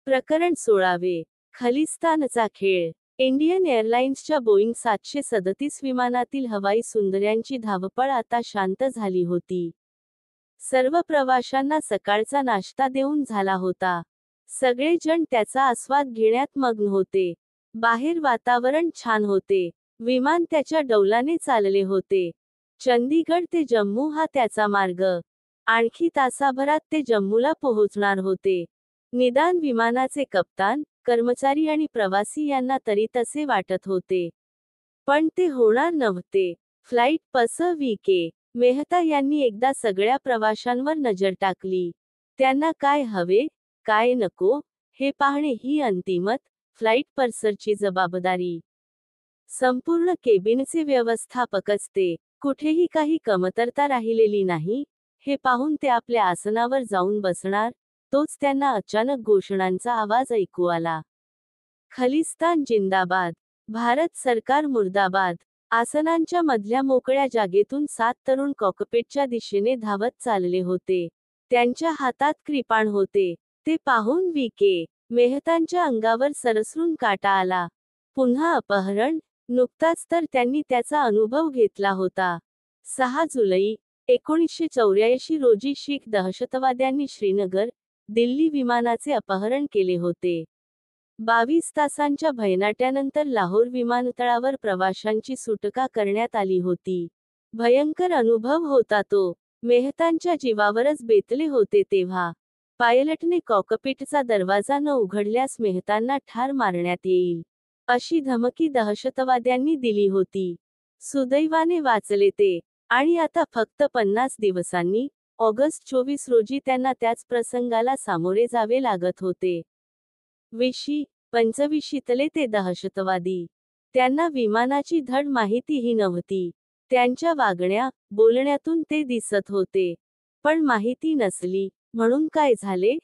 प्रकरण 16वे. खलिस्तानचा खेळ. Indian एअरलाइन्सच्या Boeing 737 विमानातील हवाई सुंदऱ्यांची धावपळ आता शांत झाली होती. सर्व प्रवाशांना सकाळचा नाश्ता देऊन झाला होता. सगळेजण त्याचा आस्वाद घेण्यात मग्न होते. बाहेर वातावरण छान होते. विमान त्याच्या डौलाने चालले होते. चंदीगड ते जम्मू हा त्याचा मार्ग. आणखी तासाभरात ते जम्मूला पोहोचणार होते. निदान विमानाचे कप्तान, कर्मचारी आणि प्रवासी यांना तरी तसे वाटत होते. पण ते होणार नव्हते. फ्लाईट पस.वी.के. मेहता यांनी एकदा सगळ्या प्रवाशांवर नजर टाकली. त्यांना काय हवे, काय नको, हे पाहणे ही अंतिमत फ्लाईट पर्सरची जबाबदारी. संपूर्ण केबिनचे व्यवस्थापकच ते. कुठेही काही कमतरता राहिलेली नाही, हे पाहून ते आपल्या आसनावर जाऊन बसणार, तोच त्यांना अचानक घोषणांचा आवाज ऐकू आला. खलिस्तान जिंदाबाद. भारत सरकार मुर्दाबाद. आसनांच्या मधल्या मोकळ्या जागेतून 7 तरुण कॉकपिटच्या दिशेने धावत चालले होते. त्यांच्या हातात कृपाण होते. ते पाहून वी.के. मेहतांच्या अंगावर सरसरून काटा आला. पुन्हा अपहरण? नुकताच तर त्यांनी त्याचा अनुभव घेतला होता. 6 जुलै 1984 रोजी शीख दहशतवाद्यांनी श्रीनगर, दिल्ली विमानाचे अपहरण केले होते. 22 तासांच्या भयनाट्यानंतर लाहोर विमानतळावर प्रवाशांची सुटका करण्यात आली होती. भयंकर अनुभव होता तो. मेहतांच्या जीवावरच बेतले होते तेव्हा. पायलटने कॉकपिटचा दरवाजा न उघडल्यास मेहतांना ठार मारण्यात येईल, अशी धमकी दहशतवाद्यांनी दिली होती. सुदैवाने वाचले ते. आणि आता फक्त 50 दिवसांनी, ऑगस्ट 24 रोजी त्यांना त्याच प्रसंगाला सामोरे जावे लागत होते. 25तले ते दहशतवादी. त्यांना विमानाची धड माहितीही नव्हती. त्यांच्या वागण्या, बोलण्यातून ते दिसत होते. पण माहिती नसली, म्हणून काय झाले?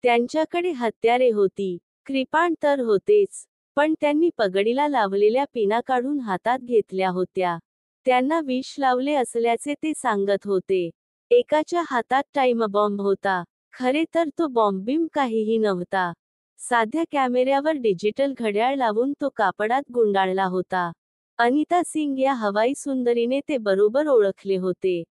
त्यांच्याकडे हत्यारे होती. कृपाण तर होतेच. पण त्यांनी पगडीला लावलेल्या पिना काढून हातात घेतल्या होत्या. त्यांना विष लावले असल्याचे ते सांगत होते. एकाच्या हातात टाइम बॉम्ब होता. खरे तर तो बॉम्बिम काहीही नव्हता. साध्या कॅमेऱ्यावर डिजिटल घड्याळ लावून तो कापडात गुंडाळला होता. अनिता सिंग या हवाई सुंदरीने ते बरोबर ओळखले होते.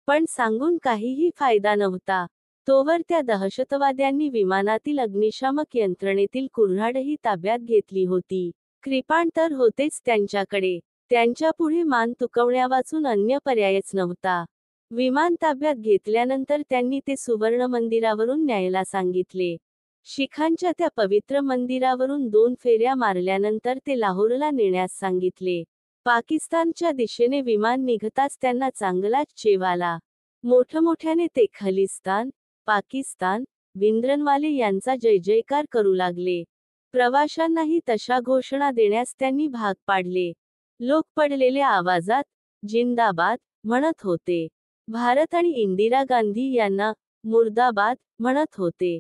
पण सांगून काहीही फायदा नव्हता. तोवर त्या दहशतवाद्यांनी विमानातील अग्निशामक यंत्रणेतील कुऱ्हाडही ताब्यात घेतली होती. कृपाण तर होतेच त्यांच्याकडे. त्यांच्यापुढे मान तुकवण्यावाचून अन्य पर्यायच नव्हता. विमान ताब्यात घेतल्यानंतर त्यांनी ते सुवर्ण मंदिरावरून न्यायला सांगितले. शिखांच्या त्या पवित्र मंदिरावरून 2 फेऱ्या मारल्यानंतर ते लाहोरला नेण्यास सांगितले. पाकिस्तानच्या दिशेने विमान निघताच त्यांना चांगलाच चेव आला. मोठमोठ्याने ते खलिस्तान, पाकिस्तान, भिंद्रनवाले यांचा जयजयकार करू लागले. प्रवाशांनाही तशा घोषणा देण्यास त्यांनी भाग पाडले. लोक पडलेल्या आवाजात जिंदाबाद म्हणत होते. भारत आणि इंदिरा गांधी यांना मुर्दाबाद म्हणत होते.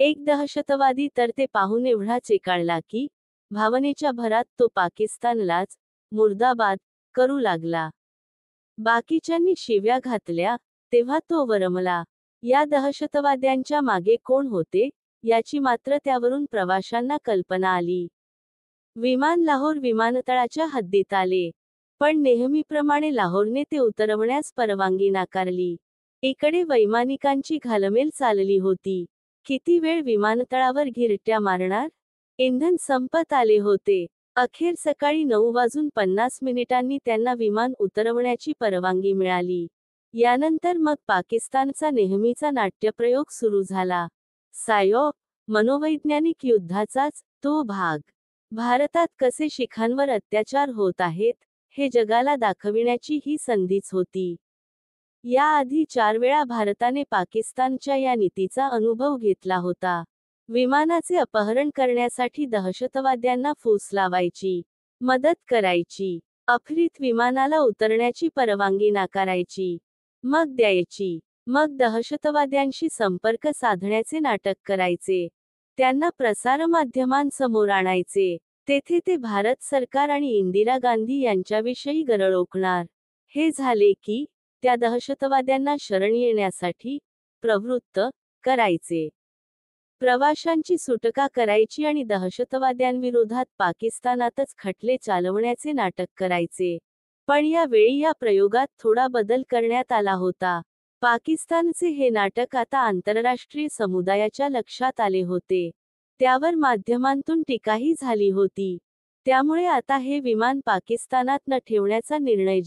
एक दहशतवादी तर ते पाहून एवढा चेकाळला की भावनेच्या भरात तो पाकिस्तानलाच मुर्दाबाद करू लागला. बाकीच्यांनी शिव्या घातल्या, तेव्हा तो वरमला. या दहशतवाद्यांच्या मागे कोण होते, याची मात्र त्यावरून प्रवाशांना कल्पना आली. विमान लाहोर विमानतळाच्या हद्दीत आले. पण नेहमीप्रमाणे लाहोरने ते उतरवण्यास परवानगी नाकारली. इकडे वैमानिकांची घालमेल चालली होती. किती वेळ विमानतळावर घिरट्या मारणार? इंधन संपत आले होते. अखेर सकाळी 9:50 त्यांना विमान उतरवण्याची परवानगी मिळाली. यानंतर मग पाकिस्तानचा नेहमीचा नाट्यप्रयोग सुरू झाला. सायॉप, मनोवैज्ञानिक युद्धाचाच तो भाग. भारतात कसे शिखांवर अत्याचार होत आहेत, हे जगाला दाखविण्याची ही संधीच होती. याआधी 4 वेळा भारताने पाकिस्तानच्या या नीतीचा अनुभव घेतला होता. विमानाचे अपहरण करण्यासाठी दहशतवाद्यांना फूस लावायची, मदत करायची, अफरीत विमानाला उतरण्याची परवानगी नाकारायची, मग द्यायची, मग दहशतवाद्यांशी संपर्क साधण्याचे नाटक करायचे, त्यांना प्रसारमाध्यमांसमोर आणायचे, तेथे ते भारत सरकार आणि इंदिरा गांधी यांच्याविषयी गरळ ओकणार. हे झाले की त्या दहशतवाद्यांना शरण येण्यासाठी प्रवृत्त करायचे. प्रवाशांची सुटका करायची आणि दहशतवाद्यांविरोधात पाकिस्तानातच खटले चालवण्याचे नाटक करायचे. पण या वेळी या प्रयोगात थोडा बदल करण्यात आला होता. पाकिस्तानचे हे नाटक आता आंतरराष्ट्रीय समुदायाच्या लक्षात आले होते. त्यावर माध्यमांतून टीकाही झाली होती. त्यामुळे आता हे विमान पाकिस्तानात न ठेवण्याचा निर्णय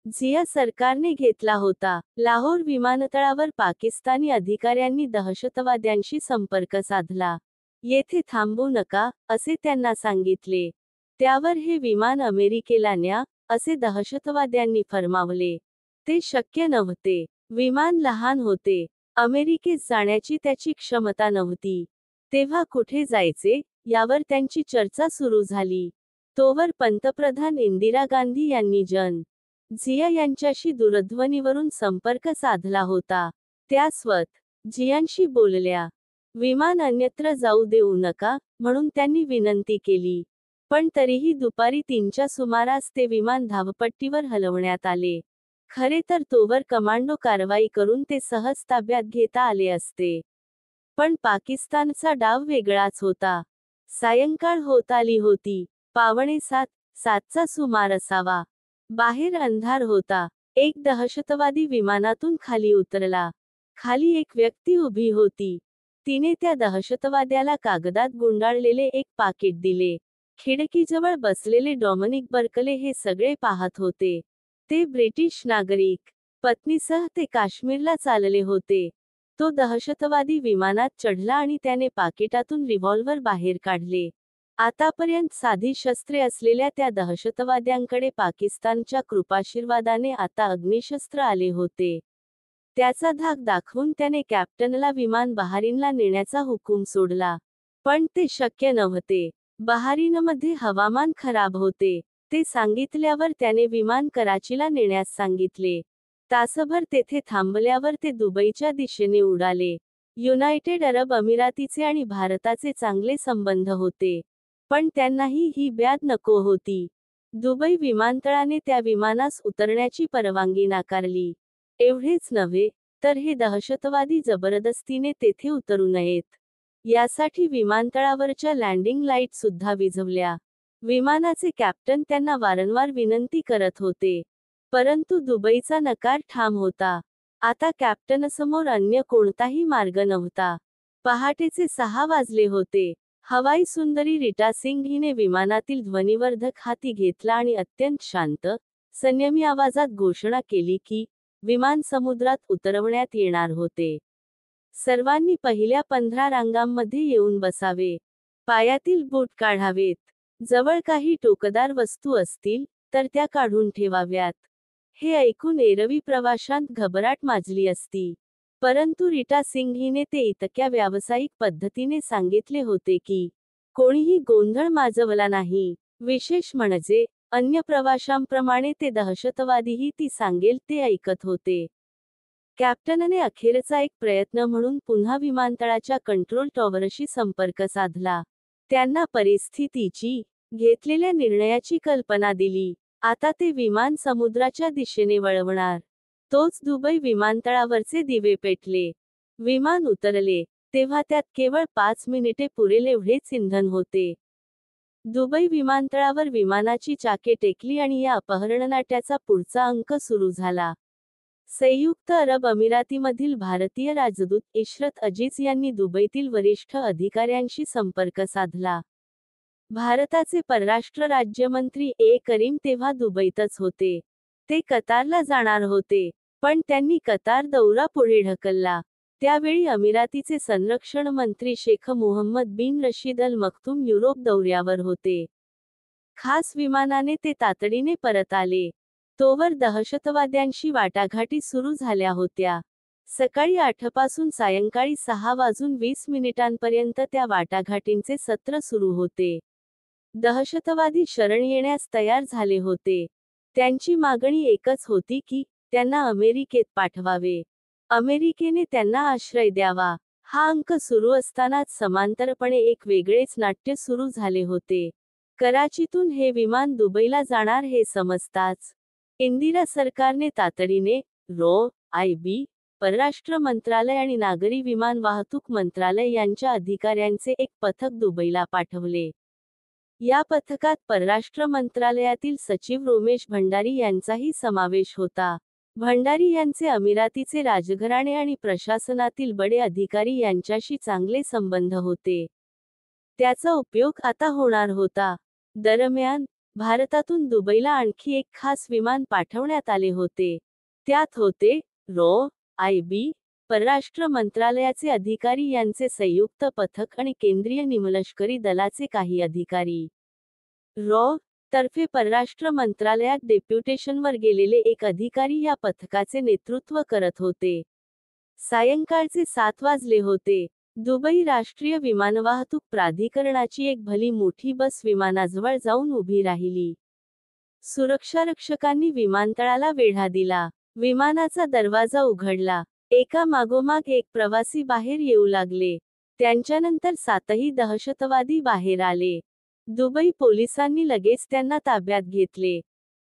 जिया सरकारने घेतला होता. लाहोर विमानतळावर पाकिस्तानी अधिकाऱ्यांनी दहशतवाद्यांशी संपर्क साधला. येथे थांबू नका, असे त्यांना सांगितले. त्यावर हे विमान अमेरिकेला न्या, असे दहशतवाद्यांनी फरमावले. ते शक्य नव्हते. विमान लहान होते. अमेरिकेत जाण्याची त्याची क्षमता नव्हती. तेव्हा कुठे जायचे, यावर त्यांची चर्चा सुरू झाली. तोवर पंतप्रधान इंदिरा गांधी यांनी जिया यांच्याशी दूरध्वनीवरून संपर्क साधला होता. त्या जियांशी बोलल्या. विमान अन्यत्र जाऊ देऊ नका, म्हणून त्यांनी विनंती केली. पण तरीही दुपारी 3च्या सुमारास ते विमान धावपट्टीवर हलवण्यात आले. खरे तर तोवर कमांडो कारवाई करून ते सहज ताब्यात घेता आले असते. पण पाकिस्तानचा डाव वेगळाच होता. सायंकाळ होत आली होती. 6:45चा सुमार असावा. बाहेर अंधार होता. एक दहशतवादी विमानातून खाली उतरला. खाली एक व्यक्ती उभी होती. तिने त्या दहशतवाद्याला कागदात गुंडाळलेले एक पाकिट दिले. खिडकीजवळ बसलेले डॉमिनिक बर्कले हे सगळे पाहत होते. ते ब्रिटिश नागरिक. पत्नीसह ते काश्मीरला चालले होते. तो दहशतवादी विमानात चढला आणि त्याने पाकिटातून रिव्हॉल्व्हर बाहेर काढले. आतापर्यंत साधी शस्त्रे असलेल्या त्या दहशतवाद्यांकडे पाकिस्तानच्या कृपाशीर्वादाने आता अग्निशस्त्र आले होते. त्याचा धाक दाखवून त्याने कॅप्टनला विमान बहारीनला नेण्याचा हुकूम सोडला. पण ते शक्य नव्हते. बहारीनमध्ये हवामान खराब होते. ते सांगितल्यावर त्याने विमान कराचीला नेण्यास सांगितले. तासभर तेथे थांबल्यावर ते दुबईच्या दिशेने उडाले. युनायटेड अरब अमिरातीचे आणि भारताचे चांगले संबंध होते. पण त्यांनाही ही ब्याद नको होती. दुबई विमानतळाने त्या विमानास उतरण्याची परवानगी नाकारली. एवढेच नव्हे, तर हे दहशतवादी जबरदस्तीने तेथे उतरू नयेत, यासाठी विमानतळावरच्या लँडिंग लाईट सुद्धा विझवल्या. विमानाचे कॅप्टन त्यांना वारंवार विनंती करत होते. परंतु दुबईचा नकार ठाम होता. आता कॅप्टनसमोर अन्य कोणताही मार्ग नव्हता. पहाटेचे 6 वाजले होते. हवाई सुंदरी रीटा सिंग हिने विमानातील ध्वनिवर्धक हाती घेतला आणि अत्यंत शांत, संयमी आवाजात घोषणा केली की विमान समुद्रात उतरवण्यात येणार होते. सर्वांनी पहिल्या 15 रांगांमध्ये येऊन बसावे. पायातील बूट काढावेत. जवळ काही टोकदार वस्तू असतील तर त्या काढून ठेवाव्यात. हे ऐकून एरवी प्रवाशांत घबराट माजली असती. परंतु रीटा सिंग हिने ते इतक्या व्यावसायिक पद्धतीने सांगितले होते की कोणीही गोंधळ माजवला नाही. विशेष म्हणजे अन्य प्रवाशांप्रमाणे ते दहशतवादीही ती सांगेल ते ऐकत होते. कॅप्टनने अखेरचा एक प्रयत्न म्हणून पुन्हा विमानतळाच्या कंट्रोल टॉवरशी संपर्क साधला. त्यांना परिस्थितीची, घेतलेल्या निर्णयाची कल्पना दिली. आता ते विमान समुद्राच्या दिशेने वळवणार. तोच दुबई विमानतळावरचे दिवे पेटले. विमान उतरले तेव्हा त्यात केवळ 5 मिनिटे पुरेल एवढेच इंधन होते. दुबई विमानतळावर विमानाची चाके टेकली आणि या अपहरणनाट्याचा पुढचा अंक सुरू झाला. संयुक्त अरब अमिरातीमधील भारतीय राजदूत इशरत अजीज यांनी दुबईतील वरिष्ठ अधिकाऱ्यांशी संपर्क साधला. भारताचे परराष्ट्र राज्यमंत्री करीम तेव्हा दुबईतच होते. ते कतारला जाणार होते, पण त्यांनी कतार दौरा पुढे ढकलला. त्यावेळी अमिरातीचे संरक्षण मंत्री शेख मुहम्मद बिन रशीद अल मक्तूम युरोप दौऱ्यावर होते. खास विमानाने ते तातडीने परत आले. तोवर दहशतवाद्यांशी वाटाघाटी सुरू झाल्या होत्या. सकाळी 8 पासून सायंकाळी 6:20 त्या वाटाघाटींचे सत्र सुरू होते. दहशतवादी शरण येण्यास तयार झाले होते. त्यांची मागणी एकच होती की त्यांना अमेरिकेत पाठवावे. अमेरिकेने त्यांना आश्रय द्यावा. हा अंक सुरू असतानाच समांतरपणे एक वेगळेच नाट्य सुरू झाले होते. कराचीतून हे विमान दुबईला जाणार हे समजताच इंदिरा सरकारने तातडीने IB परराष्ट्र मंत्रालय आणि नागरी विमान वाहतूक मंत्रालय यांच्या अधिकाऱ्यांचे एक पथक दुबईला पाठवले. या पथकात परराष्ट्र मंत्रालयातील सचिव रोमेश भंडारी यांचाही समावेश होता. भंडारी यांचे अमिरातीचे राजघराणे आणि प्रशासनातील बडे अधिकारी यांच्याशी चांगले संबंध होते. त्याचा उपयोग आता होणार होता. दरम्यान, भारतातून दुबईला आणखी एक खास विमान पाठवण्यात आले होते. त्यात होते RAW-IB, परराष्ट्र मंत्रालयाचे अधिकारी यांचे संयुक्त पथक आणि केंद्रीय निमलष्करी दलाचे काही अधिकारी. RAW तर्फे परराष्ट्र मंत्रालयात डेप्युटेशनवर गेलेले एक अधिकारी या पथकाचे नेतृत्व करत होते. सायंकाळचे 7 वाजले होते. दुबई राष्ट्रीय विमानवाहतूक प्राधिकरणाची एक भली मोठी बस विमानाजवळ जाऊन उभी राहिली. सुरक्षारक्षकांनी विमानतळाला वेढा दिला. विमानाचा दरवाजा उघडला. एका मागोमाग एक प्रवासी बाहेर येऊ लागले. त्यांच्यानंतर 7ही दहशतवादी बाहेर आले. दुबई पोलिसांनी लगेच त्यांना ताब्यात घेतले.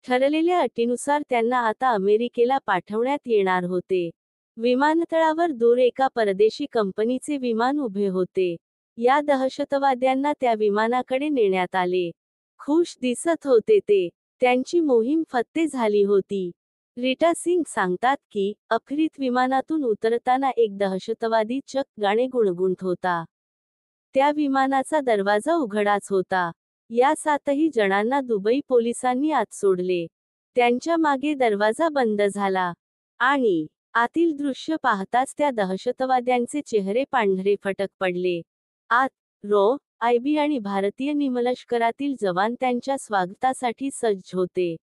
ठरलेल्या अटीनुसार त्यांना आता अमेरिकेला पाठवण्यात येणार होते. विमानतळावर दूर एका परदेशी कंपनीचे विमान उभे होते. या दहशतवाद्यांना त्या विमानाकडे नेण्यात आले. खुश दिसत होते ते. त्यांची मोहीम फत्ते झाली होती. रीटा सिंग सांगतात की, अखेरीत विमानातून उतरताना एक दहशतवादी चक्क गाणे गुणगुणत होता. त्या विमानाचा दरवाजा उघडाच होता. या 7ही जणांना दुबई पोलिसांनी आत सोडले. त्यांच्या मागे दरवाजा बंद झाला. आणि आतील दृश्य पाहताच त्या दहशतवाद्यांचे चेहरे पांढरे फटक पडले. आत RAW-IB आणि भारतीय निमलष्करातील जवान त्यांच्या स्वागतासाठी सज्ज होते.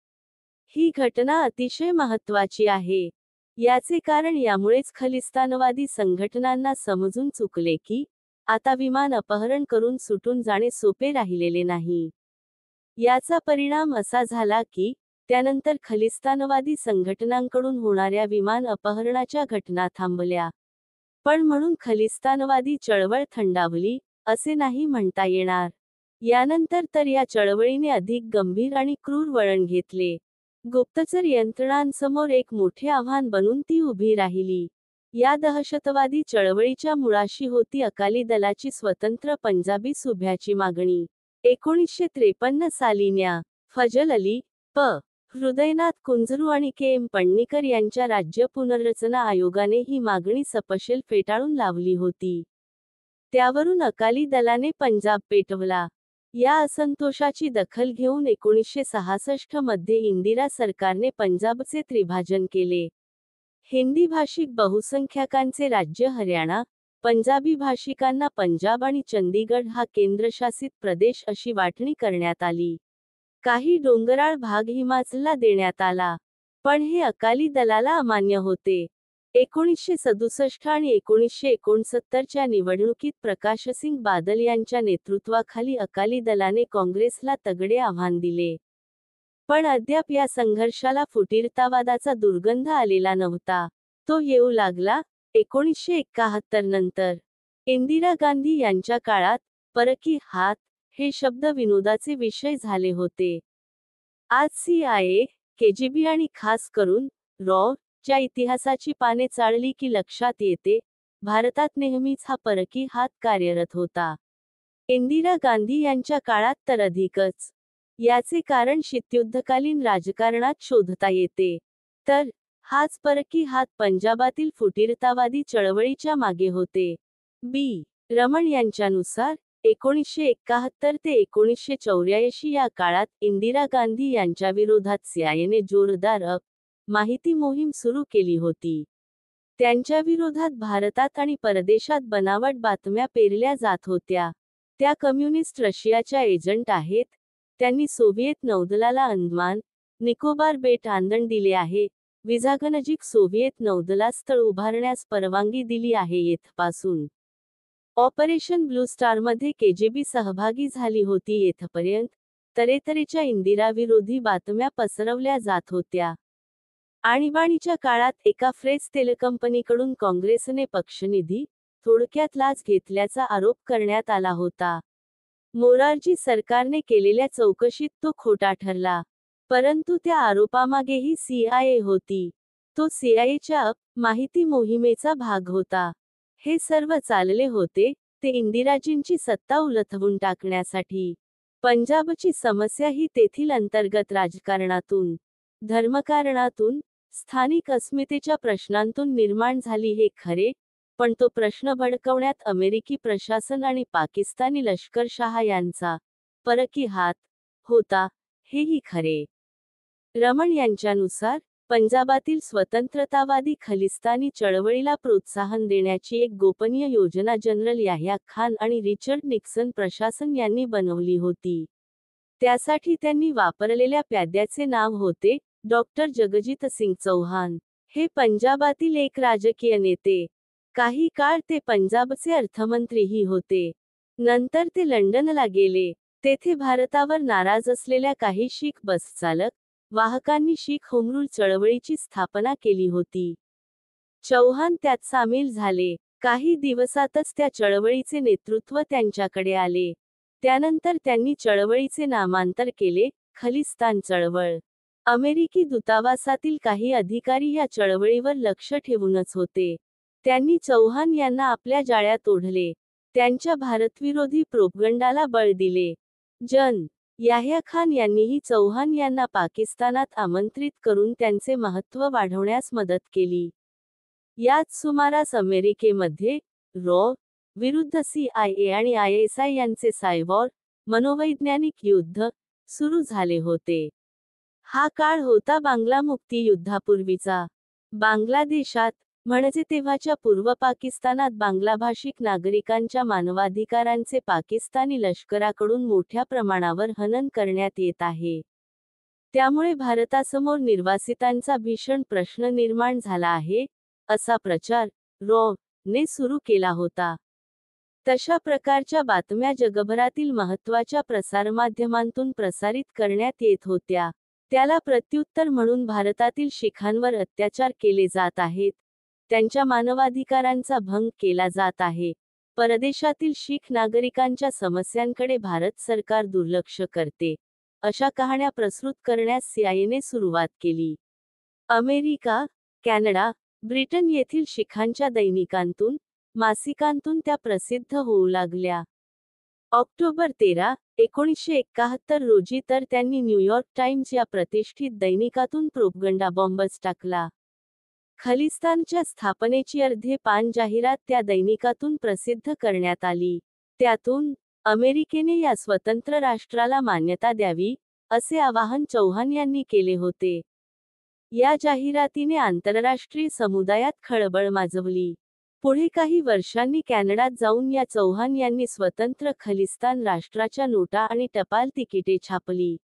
ही घटना अतिशय महत्त्वाची आहे. याचे कारण यामुळेच खलिस्तानवादी संघटनांना समजून चुकले की, आता विमान अपहरण करून सुटून जाणे सोपे राहिलेले नाही. याचा परिणाम असा झाला की, त्यानंतर खलिस्तानवादी संघटनांकडून होणाऱ्या विमान अपहरणाच्या घटना थांबल्या. पण म्हणून खलिस्तानवादी चळवळ थंडावली, असे नाही म्हणता येणार. यानंतर तर या चळवळीने अधिक गंभीर आणि क्रूर वळण घेतले. गुप्तचर यंत्रणांसमोर एक मोठे आव्हान बनून ती उभी राहिली. या दहशतवादी चळवळीच्या मुळाशी होती अकाली दलाची स्वतंत्र पंजाबी सुभ्याची मागणी. 1953 साली न्या. फजल अली, प. हृदयनाथ कुंजरू आणि के. पण्णीकर यांच्या राज्य पुनर्रचना आयोगाने ही मागणी सपशेल फेटाळून लावली होती. त्यावरून अकाली दलाने पंजाब पेटवला. या असंतोषाची दखल घेऊन 1966 मध्ये इंदिरा सरकारने पंजाबचे त्रिभाजन केले. हिंदी भाषिक बहुसंख्याकांचे राज्य हरियाणा, पंजाबी भाषिकांना पंजाब आणि चंदीगड हा केंद्रशासित प्रदेश अशी वाटणी करण्यात आली. काही डोंगराळ भाग हिमाचलला देण्यात आला. पण हे अकाली दलाला अमान्य होते. 1967 आणि 1969 च्या निवडणुकीत प्रकाशसिंग बादल यांच्या नेतृत्वाखाली अकाली दलाने काँग्रेसला तगडे आव्हान दिले. पण अद्याप या संघर्षाला फुटीरतावादाचा दुर्गंध आलेला नव्हता. तो येऊ लागला 1971 नंतर. इंदिरा गांधी यांच्या काळात परकी हात हे शब्द विनोदाचे विषय झाले होते. आज CIA, KGB आणि खास करून RAW च्या इतिहासाची पाने चाळली की लक्षात येते, भारतात नेहमीच हा परकी हात कार्यरत होता. इंदिरा गांधी यांच्या काळात तर अधिकच. याचे कारण शीतयुद्धकालीन राजकारणात शोधता येते. तर हाच परकी हात पंजाबातील फुटीरतावादी चळवळीच्या मागे होते. बी. रमण यांच्यानुसार 1971 ते 1984 या काळात इंदिरा गांधी यांच्याविरोधात CIAने जोरदार माहिती मोहीम सुरू केली होती. त्यांच्याविरोधात भारतात आणि परदेशात बनावट बातम्या पेरल्या जात होत्या. त्या कम्युनिस्ट रशियाच्या एजंट आहेत. त्यांनी सोव्हिएत नौदलाला अंदमान, निकोबार बेट आंदण दिले आहे. विझागनजीक सोव्हिएत नौदलास तळ उभारण्यास परवानगी दिली आहे. येथपासून ऑपरेशन ब्लू स्टारमध्ये KGB सहभागी झाली होती. येथपर्यंत तऱ्हेतऱ्हेच्या इंदिराविरोधी बातम्या पसरवल्या जात होत्या. आणीबाणीच्या काळात एका फ्रेंच तेलकंपनीकडून काँग्रेसने पक्षनिधी, थोडक्यात लाच घेतल्याचा आरोप करण्यात आला होता. मोरारजी सरकारने केलेल्या चौकशीत तो खोटा ठरला. परंतु त्या आरोपामागेही CIA होती. तो सीआयएच्या माहिती मोहिमेचा भाग होता. हे सर्व चालले होते ते इंदिराजींची सत्ता उलथवून टाकण्यासाठी. पंजाबची समस्या ही तेथील अंतर्गत राजकारणातून, धर्मकारणातून, स्थानिक अस्मितेच्या प्रश्नांतून निर्माण झाली हे खरे, पण तो प्रश्न भडकवण्यात अमेरिकी प्रशासन आणि पाकिस्तानी लष्करशाह यांचा परकी हात होता, हेही खरे. रमण यांच्यानुसार, पंजाबातील स्वतंत्रतावादी खलिस्तानी चळवळीला प्रोत्साहन देण्याची एक गोपनीय योजना जनरल याह्या खान आणि रिचर्ड निक्सन प्रशासन यांनी बनवली होती. त्यासाठी त्यांनी वापरलेल्या प्याद्याचे नाव होते डॉक्टर जगजीत सिंग चौहान. हे पंजाबातील एक राजकीय नेते. काही काळ ते पंजाबचे अर्थमंत्रीही होते. नंतर ते लंडनला गेले. तेथे भारतावर नाराज असलेल्या काही शीख बसचालक, वाहकांनी शीख होमरूल चळवळीची स्थापना केली होती. चौहान त्यात सामील झाले. काही दिवसातच त्या चळवळीचे नेतृत्व त्यांच्याकडे आले. त्यानंतर त्यांनी चळवळीचे नामांतर केले खलिस्तान चळवळ. अमेरिकी दूतावासातील काही अधिकारी या चळवळीवर लक्ष ठेवूनच होते. त्यांनी चौहान यांना आपल्या जाळ्यात ओढले. त्यांच्या भारतविरोधी प्रोपगंडाला बळ दिले. जन. याह्या खान यांनीही चौहान यांना पाकिस्तानात आमंत्रित करून त्यांचे महत्त्व वाढवण्यास मदत केली. याच सुमारास अमेरिकेमध्ये रॉ विरुद्ध CIA आणि ISI यांचे सायबॉर मनोवैज्ञानिक युद्ध सुरू झाले होते. हा काळ होता बांगला मुक्ती युद्धापूर्वीचा. बांगलादेशात, म्हणजे तेव्हाच्या पूर्व पाकिस्तानात बांगलाभाषिक नागरिकांच्या मानवाधिकारांचे पाकिस्तानी लष्कराकडून मोठ्या प्रमाणावर हनन करण्यात येत आहे. त्यामुळे भारतासमोर निर्वासितांचा भीषण प्रश्न निर्माण झाला आहे, असा प्रचार रॉ ने सुरू केला होता. तशा प्रकारच्या बातम्या जगभरातील महत्त्वाच्या प्रसारमाध्यमांतून प्रसारित करण्यात येत होत्या. त्याला प्रत्युत्तर म्हणून भारतातील शीखांवर अत्याचार केले जात आहेत, त्यांच्या मानवाधिकारांचा भंग केला जात आहे, परदेशातील शीख नागरिकांच्या समस्यांकडे भारत सरकार दुर्लक्ष करते, अशा कहाण्या प्रसृत करण्यास CIAने सुरुवात केली. अमेरिका, कॅनडा, ब्रिटन येथील शीखांच्या दैनिकांतून, मासिकांतून त्या प्रसिद्ध होऊ लागल्या. ऑक्टोबर 13, 1971 रोजी तर त्यांनी न्यूयॉर्क टाइम्स या प्रतिष्ठित दैनिकातून प्रोपगंडा बॉम्बच टाकला. खलिस्तानच्या स्थापनेची अर्धे पान जाहिरात त्या दैनिकातून प्रसिद्ध करण्यात आली. त्यातून अमेरिकेने या स्वतंत्र राष्ट्राला मान्यता द्यावी, असे आवाहन चौहान यांनी केले होते. या जाहिरातीने आंतरराष्ट्रीय समुदायात खळबळ माजवली. पुढे काही वर्षांनी कॅनडात जाऊन या चौहान यांनी स्वतंत्र खलिस्तान राष्ट्राच्या नोटा आणि टपाल तिकिटे छापली.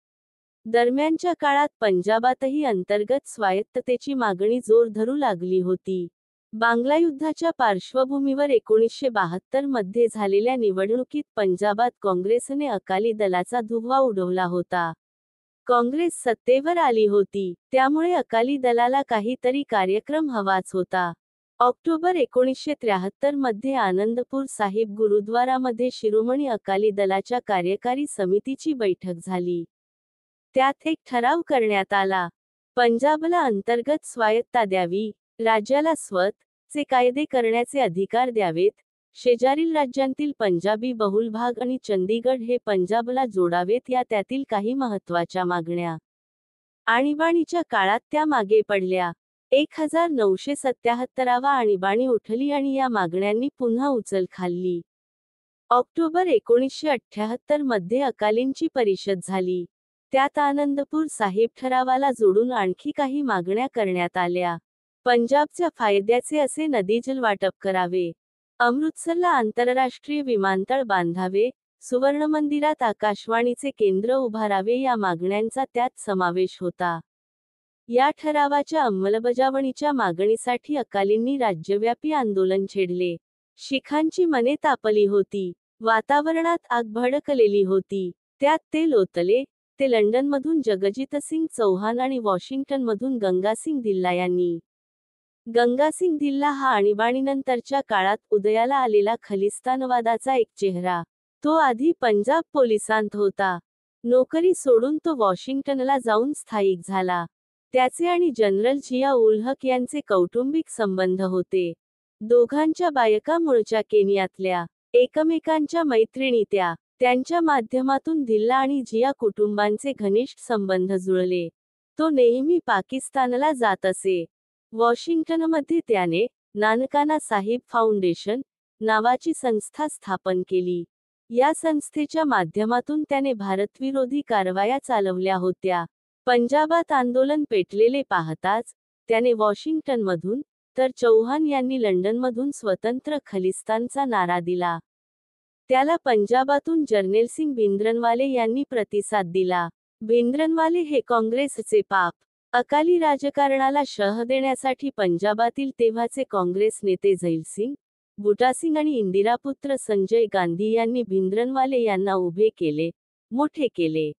दरम्यानच्या काळात पंजाबातही अंतर्गत स्वायत्ततेची मागणी जोर धरू लागली होती. बांगला युद्धाच्या पार्श्वभूमीवर 1972 मध्ये झालेल्या निवडणुकीत पंजाबात काँग्रेसने अकाली दलाचा धुव्वा उडवला होता. काँग्रेस सत्तेवर आली होती, त्यामुळे अकाली दलाला काहीतरी कार्यक्रम हवाच होता. ऑक्टोबर 1973 मध्ये आनंदपूर साहिब गुरुद्वारामध्ये शिरोमणी अकाली दलाच्या कार्यकारी समितीची बैठक झाली. त्यात एक ठराव करण्यात आला. पंजाबला अंतर्गत स्वायत्ता द्यावी, राज्याला स्वतःचे कायदे करण्याचे अधिकार द्यावेत, शेजारील राज्यांतील पंजाबी बहुल भाग आणि चंदीगड हे पंजाबला जोडावेत या त्यातील काही महत्त्वाच्या मागण्या. आणीबाणीच्या काळात त्या मागे पडल्या. 1977 आणीबाणी उठली आणि या मागण्यांनी पुन्हा उचल खाल्ली. ऑक्टोबर 1978 मध्ये अकालींची परिषद झाली. त्यात आनंदपूर साहिब ठरावाला जोडून आणखी काही मागण्या करण्यात आल्या. पंजाबच्या फायद्याचे असे नदीजल वाटप करावे, अमृतसरला आंतरराष्ट्रीय विमानतळ बांधावे, सुवर्णमंदिरात आकाशवाणीचे केंद्र उभारावे या मागण्यांचा त्यात समावेश होता. या ठरावाच्या अंमलबजावणीच्या मागणीसाठी अकालींनी राज्यव्यापी आंदोलन छेडले. शीखांची मने तापली होती. वातावरणात आग भडकलेली होती. त्यात ते लोटले. ते लंडनमधून जगजीतसिंग चौहान आणि वॉशिंग्टनमधून गंगासिंग धिल्ला यांनी. गंगासिंग धिल्ला हा आणीबाणीनंतरच्या काळात उदयाला आलेला खलिस्तानवादाचा एक चेहरा. तो आधी पंजाब पोलिसांत होता. नोकरी सोडून तो वॉशिंग्टनला जाऊन स्थायिक झाला. त्याचे आणि जनरल झिया उल हक यांचे कौटुंबिक संबंध होते. दोघांच्या बायका मूळच्या केनियातल्या. एकमेकांच्या मैत्रिणी त्या. त्यांच्या माध्यमातून धिल्ला आणि झिया कुटुंबांचे घनिष्ठ संबंध जुळले. तो नेहमी पाकिस्तानला जात असे. वॉशिंग्टनमध्ये त्याने नानकाना साहिब फाउंडेशन नावाची संस्था स्थापन केली. या संस्थेच्या माध्यमातून त्याने भारतविरोधी कारवाया चालवल्या होत्या. पंजाबात आंदोलन पेटलेले पाहताच त्याने वॉशिंग्टनमधून तर चौहान यांनी लंडनमधून स्वतंत्र खलिस्तानचा नारा दिला. त्याला पंजाबातून जर्नेलसिंग भिंद्रनवाले यांनी प्रतिसाद दिला. भिंद्रनवाले हे काँग्रेसचे पाप. अकाली राजकारणाला शह देण्यासाठी पंजाबातील तेव्हाचे काँग्रेस नेते झैलसिंग, बुटासिंग आणि इंदिरापुत्र संजय गांधी यांनी भिंद्रनवाले यांना उभे केले, मोठे केले.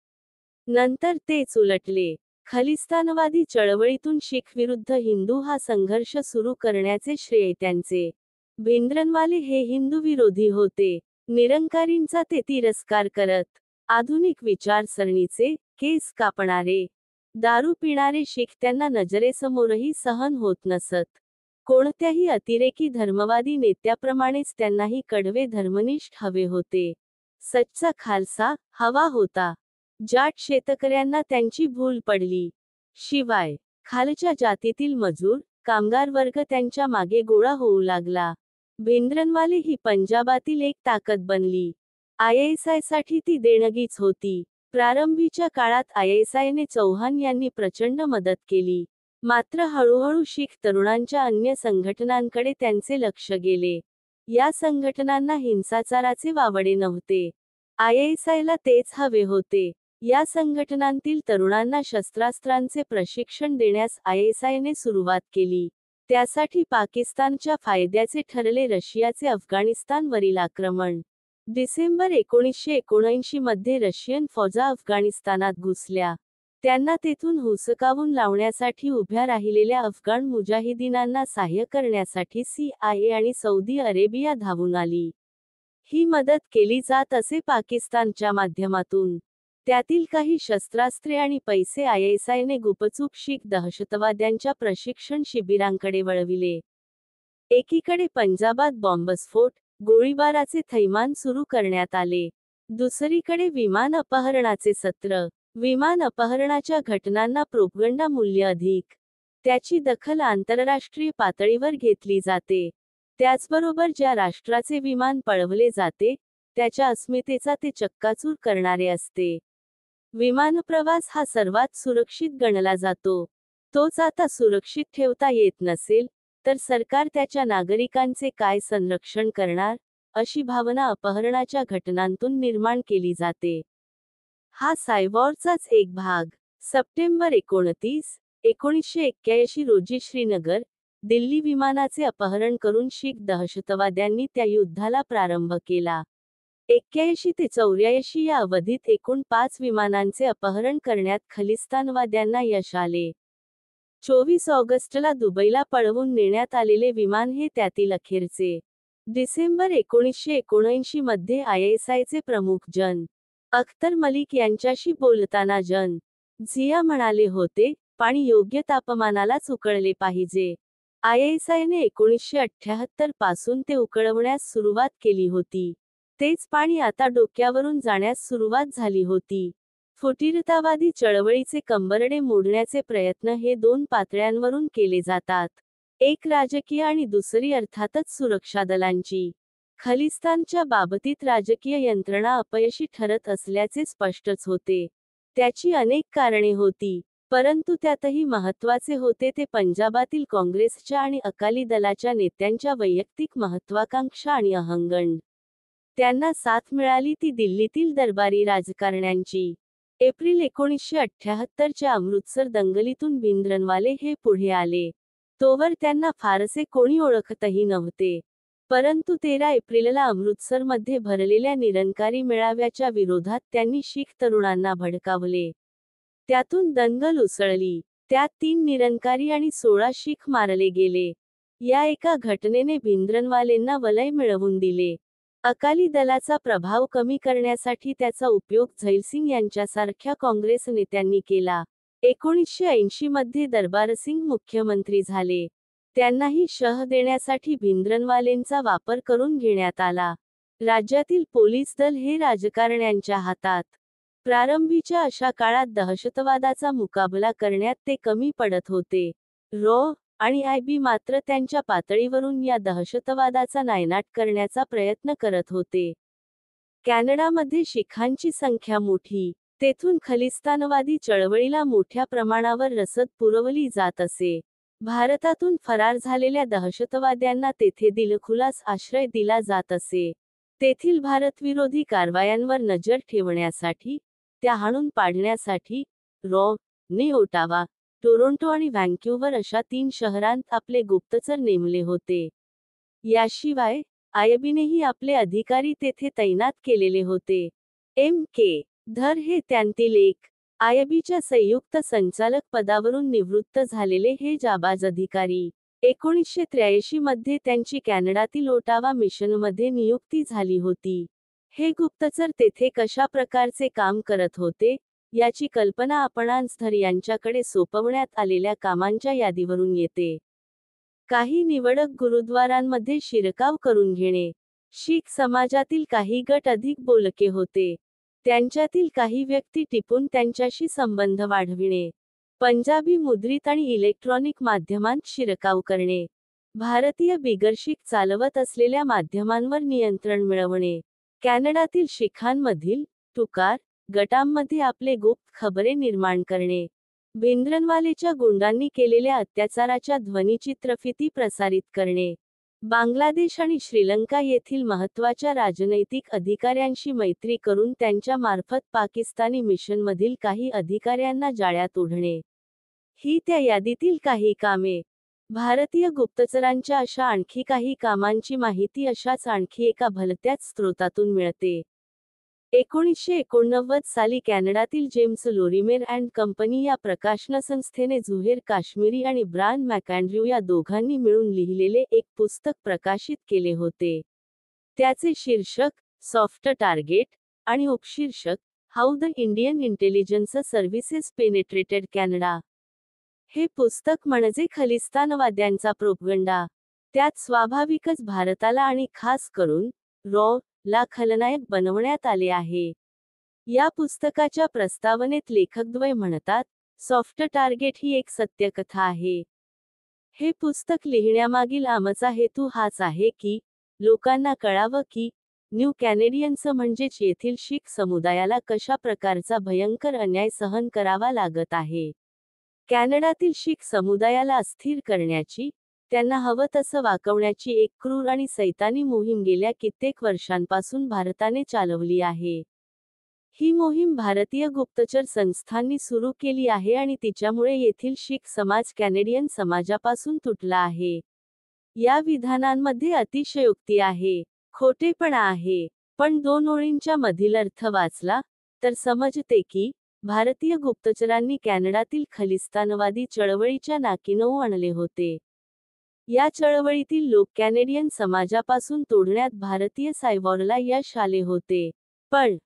नंतर तेच उलटले. खलिस्तानवादी चळवळीतून शीख विरुद्ध हिंदू हा संघर्ष सुरू करण्याचे श्रेय त्यांचे. भिंद्रनवाले हे हिंदू विरोधी होते. निरंकारींचा ते तिरस्कार करत. आधुनिक विचारसरणीचे, केस कापणारे, दारू पिणारे शीख त्यांना नजरेसमोरही सहन होत नसत. कोणत्याही अतिरेकी धर्मवादी नेत्याप्रमाणेच त्यांनाही कडवे धर्मनिष्ठ हवे होते. सच्चा खालसा हवा होता. जाट शेतकऱ्यांना त्यांची भूल पडली. शिवाय खालच्या जातीतील मजूर, कामगार वर्ग त्यांच्या मागे गोळा होऊ लागला. भिंद्रनवाले ही पंजाबातील एक ताकद बनली. ISIसाठी ती देणगीच होती. प्रारंभीच्या काळात ISIने चौहान यांनी प्रचंड मदत केली. मात्र हळूहळू शीख तरुणांच्या अन्य संघटनांकडे त्यांचे लक्ष गेले. या संघटनांना हिंसाचाराचे वावडे नव्हते. ISIला तेच हवे होते. या संघटनांतील तरुणांना शस्त्रास्त्रांचे प्रशिक्षण देण्यास ISIने सुरुवात केली. त्यासाठी पाकिस्तानच्या फायद्याचे ठरले रशियाचे अफगाणिस्तानवरील आक्रमण. डिसेंबर 1979 मध्ये रशियन फौजा अफगाणिस्तानात घुसल्या. त्यांना तेथून हुसकावून लावण्यासाठी उभ्या राहिलेल्या अफगाण मुजाहिदीनांना सहाय्य करण्यासाठी CIA आणि सौदी अरेबिया धावून आली. ही मदत केली जात असे पाकिस्तानच्या माध्यमातून. त्यातील काही शस्त्रास्त्रे आणि पैसे ISIने गुपचूप शीख दहशतवाद्यांच्या प्रशिक्षण शिबिरांकडे वळविले. एकीकडे पंजाबात बॉम्बस्फोट, गोळीबाराचे थैमान सुरू करण्यात आले. दुसरीकडे विमान अपहरणाचे सत्र. विमान अपहरणाच्या घटनांना प्रोपगंडा मूल्य अधिक. त्याची दखल आंतरराष्ट्रीय पातळीवर घेतली जाते. त्याचबरोबर ज्या राष्ट्राचे विमान पळवले जाते, त्याच्या अस्मितेचा ते चक्काचूर करणारे असते. विमानप्रवास हा सर्वात सुरक्षित गणला जातो. तोच आता सुरक्षित ठेवता येत नसेल, तर सरकार त्याच्या नागरिकांचे काय संरक्षण करणार, अशी भावना अपहरणाच्या घटनांतून निर्माण केली जाते. हा सायवॉरचाच एक भाग. सप्टेंबर 29, 1981 रोजी श्रीनगर, दिल्ली विमानाचे अपहरण करून शीख दहशतवाद्यांनी त्या युद्धाला प्रारंभ केला. 81 ते 84 या अवधीत एकूण 5 विमानांचे अपहरण करण्यात खलिस्तानवाद्यांना यश आले. 24 ऑगस्टला दुबईला पळवून नेण्यात आलेले विमान हे त्यातील अखेरचे. डिसेंबर 1979 मध्ये ISIचे प्रमुख जन. अख्तर मलिक यांच्याशी बोलताना जन. झिया म्हणाले होते, पाणी योग्य तापमानालाच उकळले पाहिजे. ISIने 1978 पासून ते उकळवण्यास सुरुवात केली होती. तेच पाणी आता डोक्यावरून जाण्यास सुरुवात झाली होती. फुटीरतावादी चळवळीचे कंबरडे मोडण्याचे प्रयत्न हे 2 पातळ्यांवरून केले जातात. एक राजकीय आणि दुसरी अर्थातच सुरक्षा दलांची. खलिस्तानच्या बाबतीत राजकीय यंत्रणा अपयशी ठरत असल्याचे स्पष्टच होते. त्याची अनेक कारणे होती, परंतु त्यातही महत्त्वाचे होते ते पंजाबातील काँग्रेसच्या आणि अकाली दलाच्या नेत्यांच्या वैयक्तिक महत्त्वाकांक्षा आणि अहंगंड. त्यांना साथ मिळाली ती दिल्लीतील दरबारी राजकारण्यांची. एप्रिल 1978 च्या अमृतसर दंगलीतून भिंद्रनवाले हे पुढे आले. तोवर त्यांना फारसे कोणी ओळखतही नव्हते. परंतु 13 एप्रिलला अमृतसरमध्ये भरलेल्या निरंकारी मेळाव्याच्या विरोधात त्यांनी शीख तरुणांना भडकावले. त्यातून दंगल उसळली. त्यात 3 निरंकारी आणि 16 शीख मारले गेले. या एका घटनेने भिंद्रनवालेंना वलय मिळवून दिले. अकाली दलाचा प्रभाव कमी करण्यासाठी त्याचा उपयोग झैलसिंग यांच्यासारख्या काँग्रेस नेत्यांनी केला. 1980 मध्ये दरबारसिंग मुख्यमंत्री झाले. त्यांनाही शह देण्यासाठी भिंद्रनवालेंचा वापर करून घेण्यात आला. राज्यातील पोलीस दल हे राजकारण्यांच्या हातात. प्रारंभीच्या अशा काळात दहशतवादाचा मुकाबला करण्यात ते कमी पडत होते. आणि IB मात्र त्यांच्या पातळीवरून या दहशतवादाचा नायनाट करण्याचा प्रयत्न करत होते. कॅनडामध्ये शिखांची संख्या मोठी. तेथून खलिस्तानवादी चळवळीला मोठ्या प्रमाणावर रसद पुरवली जात असे. भारतातून फरार झालेल्या दहशतवाद्यांना तेथे दिलखुलास आश्रय दिला जात असे. तेथील भारतविरोधी कारवायांवर नजर ठेवण्यासाठी, त्या हाणून पाडण्यासाठी ने ओटावा, टोरोंटो आणि व्हँक्युव्हर अशा 3 शहरांत आपले गुप्तचर नेमले होते. याशिवाय IBनेही आपले अधिकारी तेथे तैनात केलेले होते. MK धर हे त्यांतील एक. IBच्या संयुक्त संचालक पदावरून निवृत्त झालेले हे जाबाज अधिकारी. 1983 मध्ये त्यांची कॅनडातील ओटावा मिशनमध्ये नियुक्ती झाली होती. हे गुप्तचर तेथे कशा प्रकारचे काम करत होते, याची कल्पना आपणास धर यांच्याकडे सोपवण्यात आलेल्या कामांच्या यादीवरून येते. काही निवडक गुरुद्वारांमध्ये शिरकाव करून घेणे. शीख समाजातील काही गट अधिक बोलके होते. त्यांच्यातील काही व्यक्ती टिपून त्यांच्याशी संबंध वाढविणे. पंजाबी मुद्रित आणि इलेक्ट्रॉनिक माध्यमांत शिरकाव करणे. भारतीय बिगरशीख चालवत असलेल्या माध्यमांवर नियंत्रण मिळवणे. कॅनडातील शिखांमधील तुकार गटांमध्ये आपले गुप्त खबरे निर्माण करणे. भिंद्रनवालेच्या गुंडांनी केलेल्या अत्याचाराच्या ध्वनिचित्रफिती प्रसारित करणे. बांगलादेश आणि श्रीलंका येथील महत्त्वाच्या राजनैतिक अधिकाऱ्यांशी मैत्री करून त्यांच्या मार्फत पाकिस्तानी मिशनमधील काही अधिकाऱ्यांना जाळ्यात ओढणे. ही त्या यादीतील काही कामे. भारतीय गुप्तचरांच्या अशा आणखी काही कामांची माहिती अशाच आणखी एका भलत्याच स्रोतातून मिळते. 1989 साली कॅनडातील जेम्स लोरिमेर अँड कंपनी या प्रकाशन संस्थेने झुहेर काश्मीरी आणि ब्रायन मॅकॅन्ड्र्यू या दोघांनी मिळून लिहिलेले एक पुस्तक प्रकाशित केले होते. त्याचे शीर्षक सॉफ्ट टार्गेट आणि उपशीर्षक how the Indian intelligence services penetrated Canada. हे पुस्तक म्हणजे खलिस्तानवाद्यांचा प्रोपगंडा. त्यात स्वाभाविकच भारताला आणि खास करून ला खलनायक बनवण्यात आले आहे. या पुस्तकाच्या प्रस्तावनेत लेखकद्वय म्हणतात, सॉफ्ट टार्गेट ही एक सत्यकथा आहे. हे पुस्तक लिहिण्यामागील आमचा हेतू हाच आहे की लोकांना कळावं की न्यू कॅनेडियन्स म्हणजेच येथील शीख समुदायाला कशा प्रकारचा भयंकर अन्याय सहन करावा लागत आहे. कॅनडातील शीख समुदायाला अस्थिर करण्याची, त्यांना हवं तसं वाकवण्याची एक क्रूर आणि सैतानी मोहीम गेल्या कित्येक वर्षांपासून भारताने चालवली आहे. ही मोहीम भारतीय गुप्तचर संस्थांनी सुरू केली आहे आणि तिच्यामुळे येथील शीख समाज कॅनेडियन समाजापासून तुटला आहे. या विधानांमध्ये अतिशयोक्ती आहे, खोटेपणा आहे, पण 2 ओळींच्या मधील अर्थ वाचला तर समजते की भारतीय गुप्तचरांनी कॅनडातील खलिस्तानवादी चळवळीच्या नाकीनऊ आणले होते. या चळवळीतील लोक कॅनेडियन समाजापासून तोडण्यात भारतीय सायबॉरला यश आले होते. पण